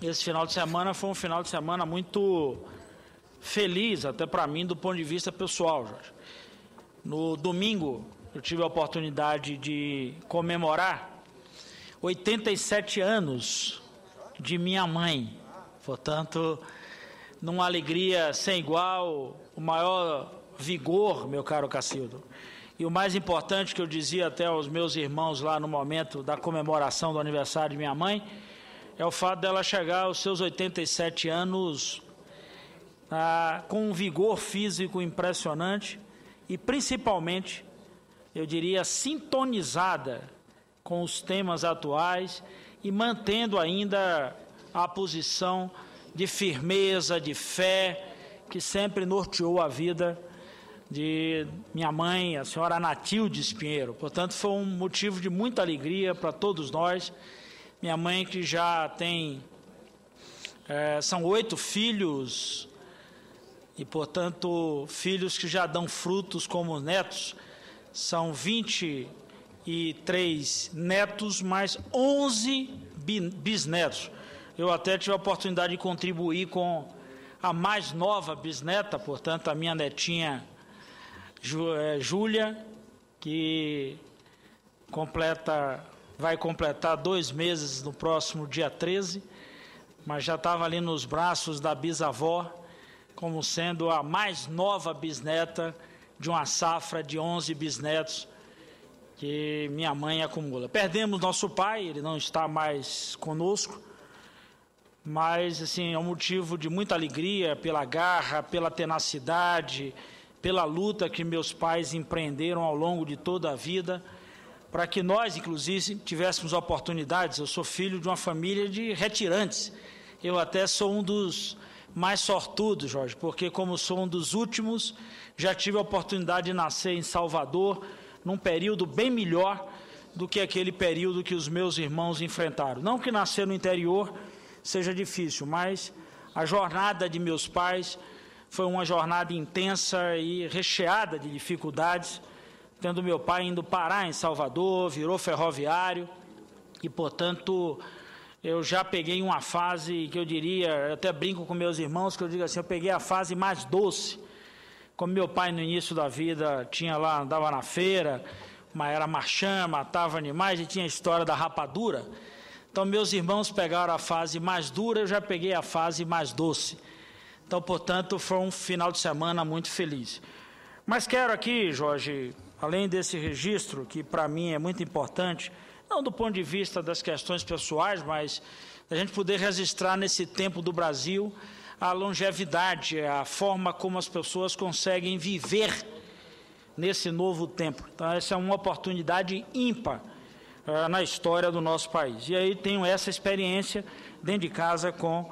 esse final de semana foi um final de semana muito feliz, até para mim, do ponto de vista pessoal, Jorge. No domingo, eu tive a oportunidade de comemorar 87 anos de minha mãe. Portanto, numa alegria sem igual, o maior vigor, meu caro Cacildo. E o mais importante que eu dizia até aos meus irmãos lá no momento da comemoração do aniversário de minha mãe, é o fato dela chegar aos seus 87 anos com um vigor físico impressionante e, principalmente, eu diria, sintonizada com os temas atuais e mantendo ainda a posição de firmeza, de fé, que sempre norteou a vida de minha mãe, a senhora Anatilde Pinheiro. Portanto, foi um motivo de muita alegria para todos nós. Minha mãe, que já tem, são 8 filhos, e, portanto, filhos que já dão frutos como netos, são 23 netos, mais 11 bisnetos. Eu até tive a oportunidade de contribuir com a mais nova bisneta, portanto, a minha netinha Júlia, que vai completar 2 meses no próximo dia 13, mas já estava ali nos braços da bisavó, como sendo a mais nova bisneta de uma safra de 11 bisnetos que minha mãe acumula. Perdemos nosso pai, ele não está mais conosco, mas assim, é um motivo de muita alegria pela garra, pela tenacidade, pela luta que meus pais empreenderam ao longo de toda a vida, para que nós, inclusive, tivéssemos oportunidades. Eu sou filho de uma família de retirantes. Eu até sou um dos mais sortudos, Jorge, porque como sou um dos últimos, já tive a oportunidade de nascer em Salvador, num período bem melhor do que aquele período que os meus irmãos enfrentaram. Não que nascer no interior seja difícil, mas a jornada de meus pais foi uma jornada intensa e recheada de dificuldades, tendo meu pai indo parar em Salvador, virou ferroviário, e, portanto, eu já peguei uma fase que eu diria, eu até brinco com meus irmãos, que eu digo assim, eu peguei a fase mais doce. Como meu pai no início da vida tinha lá, andava na feira, mas era marchand, matava animais e tinha a história da rapadura. Então meus irmãos pegaram a fase mais dura, eu já peguei a fase mais doce. Então, portanto, foi um final de semana muito feliz. Mas quero aqui, Jorge, além desse registro, que para mim é muito importante, não do ponto de vista das questões pessoais, mas a gente poder registrar nesse tempo do Brasil a longevidade, a forma como as pessoas conseguem viver nesse novo tempo. Então, essa é uma oportunidade ímpar na história do nosso país. E aí tenho essa experiência dentro de casa com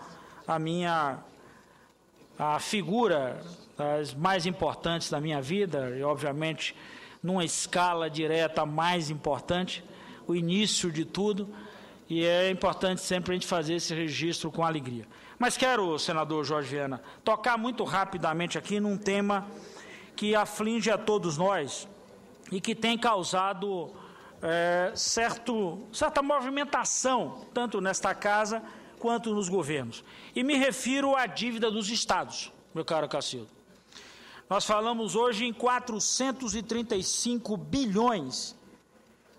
a figura das mais importantes da minha vida, e obviamente numa escala direta mais importante, o início de tudo, e é importante sempre a gente fazer esse registro com alegria. Mas quero, senador Jorge Viana, tocar muito rapidamente aqui num tema que aflige a todos nós e que tem causado certa movimentação, tanto nesta casa quanto nos governos. E me refiro à dívida dos estados, meu caro Cacildo. Nós falamos hoje em 435 bilhões,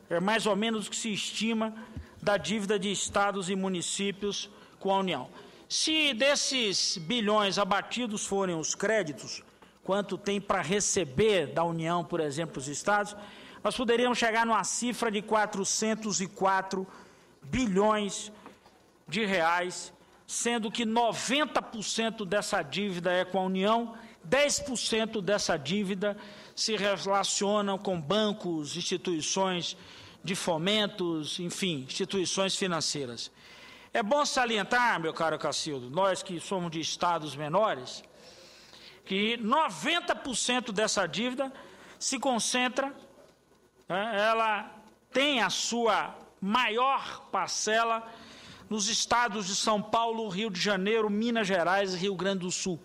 é mais ou menos o que se estima da dívida de estados e municípios com a União. Se desses bilhões abatidos forem os créditos, quanto tem para receber da União, por exemplo, os estados, nós poderíamos chegar numa cifra de 404 bilhões de reais, sendo que 90% dessa dívida é com a União, 10% dessa dívida se relacionam com bancos, instituições de fomentos, enfim, instituições financeiras. É bom salientar, meu caro Cacildo, nós que somos de estados menores, que 90% dessa dívida se concentra, ela tem a sua maior parcela nos estados de São Paulo, Rio de Janeiro, Minas Gerais e Rio Grande do Sul.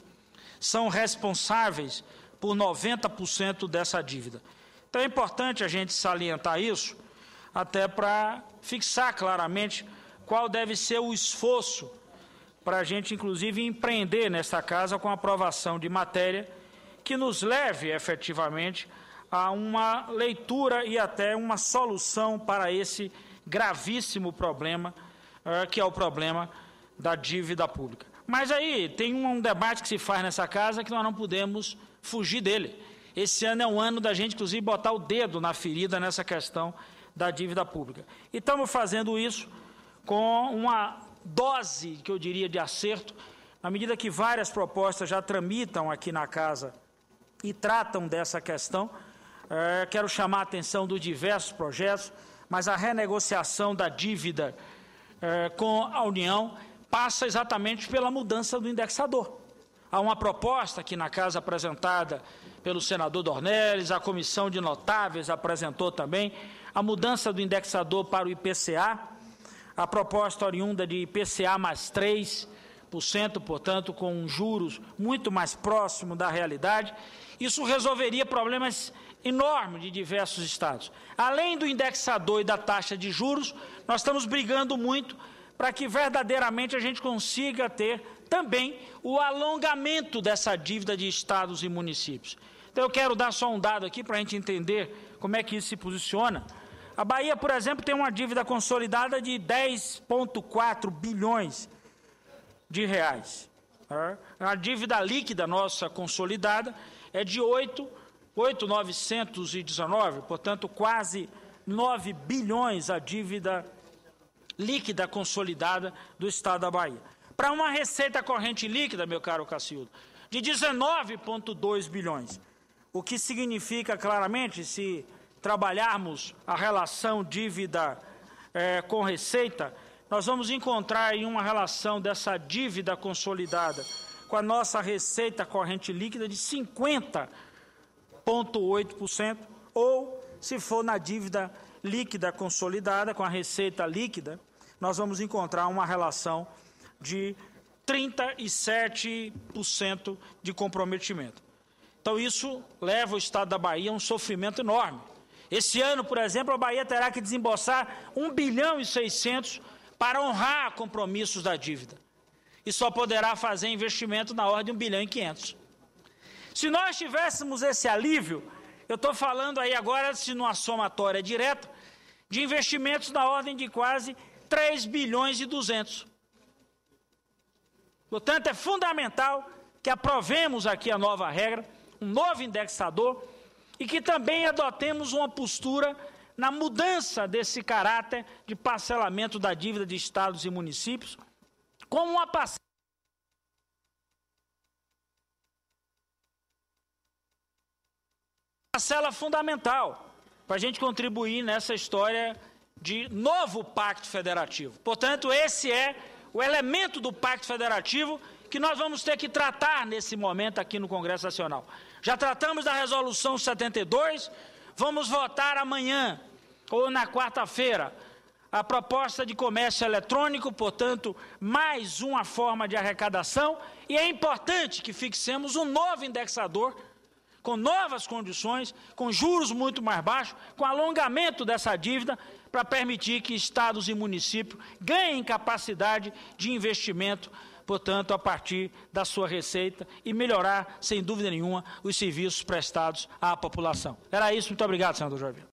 São responsáveis por 90% dessa dívida. Então é importante a gente salientar isso, até para fixar claramente qual deve ser o esforço para a gente, inclusive, empreender nesta casa com a aprovação de matéria que nos leve, efetivamente, a uma leitura e até uma solução para esse gravíssimo problema, que é o problema da dívida pública. Mas aí tem um debate que se faz nessa casa que nós não podemos fugir dele. Esse ano é um ano da gente, inclusive, botar o dedo na ferida nessa questão da dívida pública. E estamos fazendo isso com uma dose, que eu diria, de acerto, na medida que várias propostas já tramitam aqui na casa e tratam dessa questão. Quero chamar a atenção dos diversos projetos, mas a renegociação da dívida com a União passa exatamente pela mudança do indexador. Há uma proposta aqui na casa apresentada pelo senador Dornelles, a comissão de notáveis apresentou também a mudança do indexador para o IPCA, a proposta oriunda de IPCA mais 3%, portanto, com juros muito mais próximo da realidade. Isso resolveria problemas enormes de diversos estados. Além do indexador e da taxa de juros, nós estamos brigando muito para que verdadeiramente a gente consiga ter também o alongamento dessa dívida de estados e municípios. Então, eu quero dar só um dado aqui para a gente entender como é que isso se posiciona. A Bahia, por exemplo, tem uma dívida consolidada de 10,4 bilhões de reais. A dívida líquida nossa consolidada é de 8,919, portanto, quase 9 bilhões a dívida líquida consolidada do Estado da Bahia. Para uma receita corrente líquida, meu caro Cacildo, de 19,2 bilhões, o que significa claramente, se trabalharmos a relação dívida com receita, nós vamos encontrar em uma relação dessa dívida consolidada com a nossa receita corrente líquida de 50,8%, ou, se for na dívida líquida consolidada com a receita líquida, nós vamos encontrar uma relação de 37% de comprometimento. Então, isso leva o Estado da Bahia a um sofrimento enorme. Esse ano, por exemplo, a Bahia terá que desembolsar 1 bilhão e 600 para honrar compromissos da dívida. E só poderá fazer investimento na ordem de 1 bilhão e 500. Se nós tivéssemos esse alívio, eu estou falando aí agora, se numa somatória direta, de investimentos na ordem de quase 3 bilhões e 200. Portanto, é fundamental que aprovemos aqui a nova regra, um novo indexador, e que também adotemos uma postura na mudança desse caráter de parcelamento da dívida de estados e municípios, como uma parcela fundamental para a gente contribuir nessa história de novo pacto federativo. Portanto, esse é o elemento do pacto federativo que nós vamos ter que tratar nesse momento aqui no Congresso Nacional. Já tratamos da resolução 72, vamos votar amanhã ou na quarta-feira a proposta de comércio eletrônico, portanto, mais uma forma de arrecadação, e é importante que fixemos um novo indexador com novas condições, com juros muito mais baixos, com alongamento dessa dívida, para permitir que estados e municípios ganhem capacidade de investimento, portanto, a partir da sua receita, e melhorar, sem dúvida nenhuma, os serviços prestados à população. Era isso, muito obrigado, senador Jorge.